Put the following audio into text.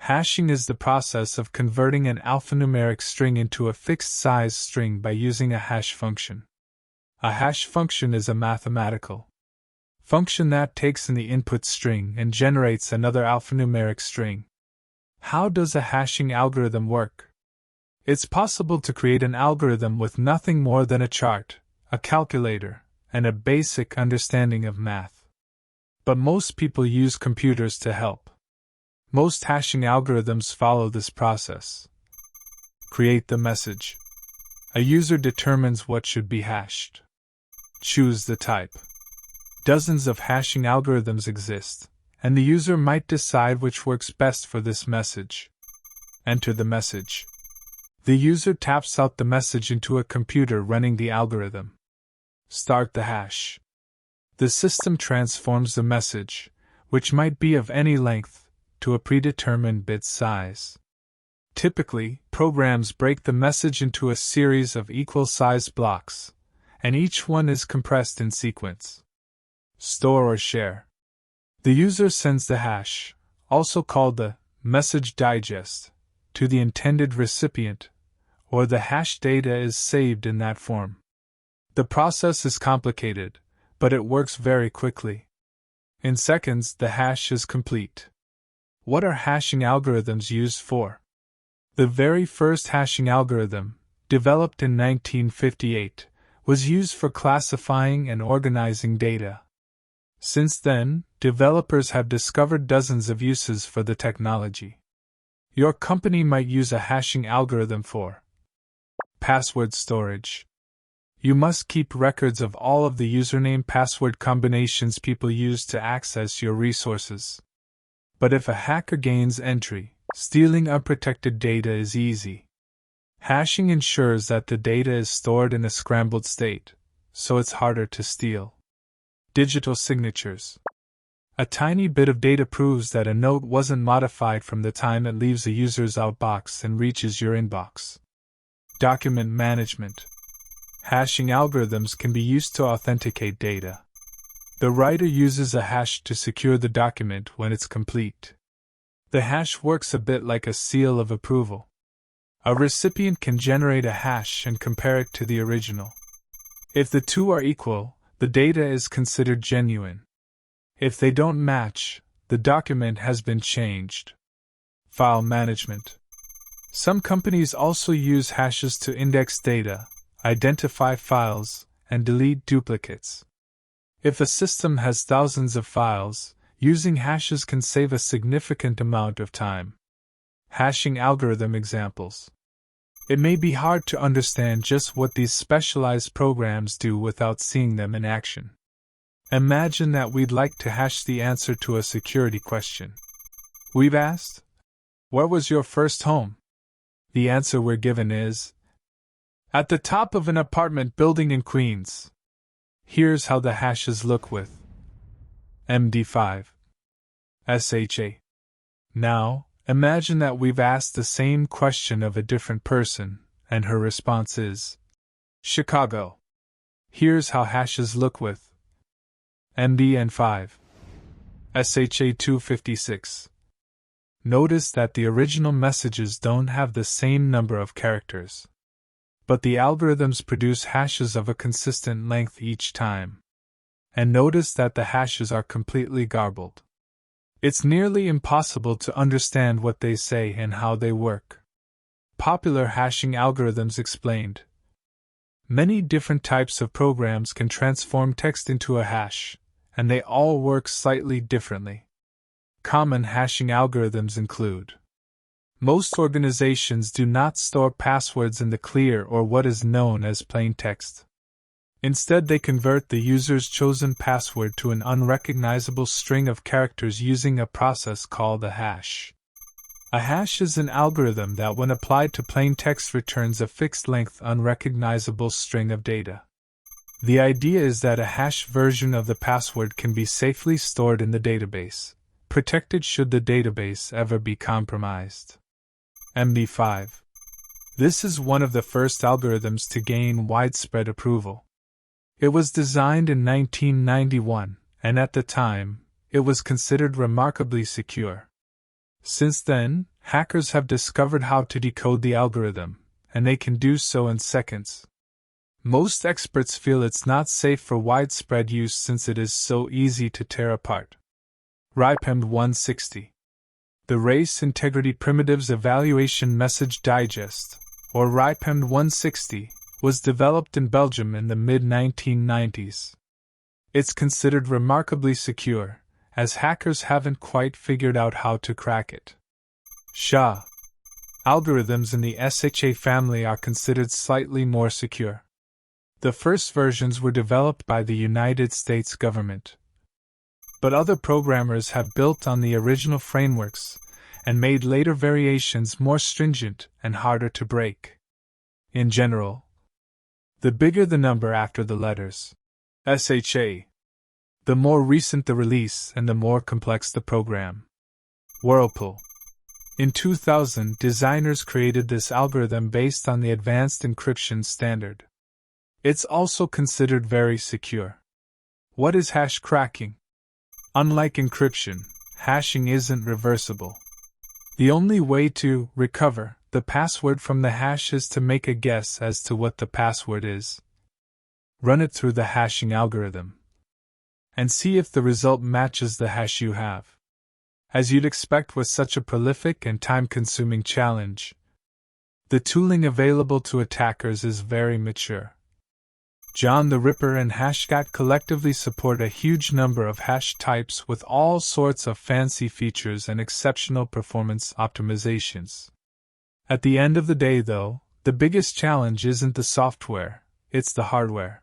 Hashing is the process of converting an alphanumeric string into a fixed-size string by using a hash function. A hash function is a mathematical function that takes in the input string and generates another alphanumeric string. How does a hashing algorithm work? It's possible to create an algorithm with nothing more than a chart, a calculator, and a basic understanding of math. But most people use computers to help. Most hashing algorithms follow this process. Create the message. A user determines what should be hashed. Choose the type. Dozens of hashing algorithms exist, and the user might decide which works best for this message. Enter the message. The user taps out the message into a computer running the algorithm. Start the hash. The system transforms the message, which might be of any length, to a predetermined bit size. Typically, programs break the message into a series of equal-sized blocks, and each one is compressed in sequence. Store or share. The user sends the hash, also called the message digest, to the intended recipient, or the hash data is saved in that form. The process is complicated, but it works very quickly. In seconds, the hash is complete. What are hashing algorithms used for? The very first hashing algorithm, developed in 1958, was used for classifying and organizing data. Since then, developers have discovered dozens of uses for the technology. Your company might use a hashing algorithm for password storage. You must keep records of all of the username-password combinations people use to access your resources. But if a hacker gains entry, stealing unprotected data is easy. Hashing ensures that the data is stored in a scrambled state, so it's harder to steal. Digital signatures. A tiny bit of data proves that a note wasn't modified from the time it leaves a user's outbox and reaches your inbox. Document management. Hashing algorithms can be used to authenticate data. The writer uses a hash to secure the document when it's complete. The hash works a bit like a seal of approval. A recipient can generate a hash and compare it to the original. If the two are equal, the data is considered genuine. If they don't match, the document has been changed. File management. Some companies also use hashes to index data, identify files, and delete duplicates. If a system has thousands of files, using hashes can save a significant amount of time. Hashing algorithm examples. It may be hard to understand just what these specialized programs do without seeing them in action. Imagine that we'd like to hash the answer to a security question. We've asked, "Where was your first home?" The answer we're given is, "At the top of an apartment building in Queens." Here's how the hashes look with MD5 SHA. Now, imagine that we've asked the same question of a different person, and her response is Chicago. Here's how hashes look with MDN5 SHA256. Notice that the original messages don't have the same number of characters. But the algorithms produce hashes of a consistent length each time. And notice that the hashes are completely garbled. It's nearly impossible to understand what they say and how they work. Popular hashing algorithms explained. Many different types of programs can transform text into a hash, and they all work slightly differently. Common hashing algorithms include: most organizations do not store passwords in the clear or what is known as plain text. Instead, they convert the user's chosen password to an unrecognizable string of characters using a process called a hash. A hash is an algorithm that, when applied to plain text, returns a fixed-length, unrecognizable string of data. The idea is that a hash version of the password can be safely stored in the database, protected should the database ever be compromised. MD5. This is one of the first algorithms to gain widespread approval. It was designed in 1991, and at the time, it was considered remarkably secure. Since then, hackers have discovered how to decode the algorithm, and they can do so in seconds. Most experts feel it's not safe for widespread use since it is so easy to tear apart. RIPEM 160. The Race Integrity Primitives Evaluation Message Digest, or RIPEM 160, was developed in Belgium in the mid-1990s. It's considered remarkably secure, as hackers haven't quite figured out how to crack it. SHA algorithms in the SHA family are considered slightly more secure. The first versions were developed by the United States government, but other programmers have built on the original frameworks and made later variations more stringent and harder to break. In general, the bigger the number after the letters SHA, the more recent the release and the more complex the program. Whirlpool. In 2000, designers created this algorithm based on the Advanced Encryption Standard. It's also considered very secure. What is hash cracking? Unlike encryption, hashing isn't reversible. The only way to recover the password from the hash is to make a guess as to what the password is. Run it through the hashing algorithm and see if the result matches the hash you have. As you'd expect with such a prolific and time-consuming challenge, the tooling available to attackers is very mature. John the Ripper and Hashcat collectively support a huge number of hash types with all sorts of fancy features and exceptional performance optimizations. At the end of the day, though, the biggest challenge isn't the software, it's the hardware.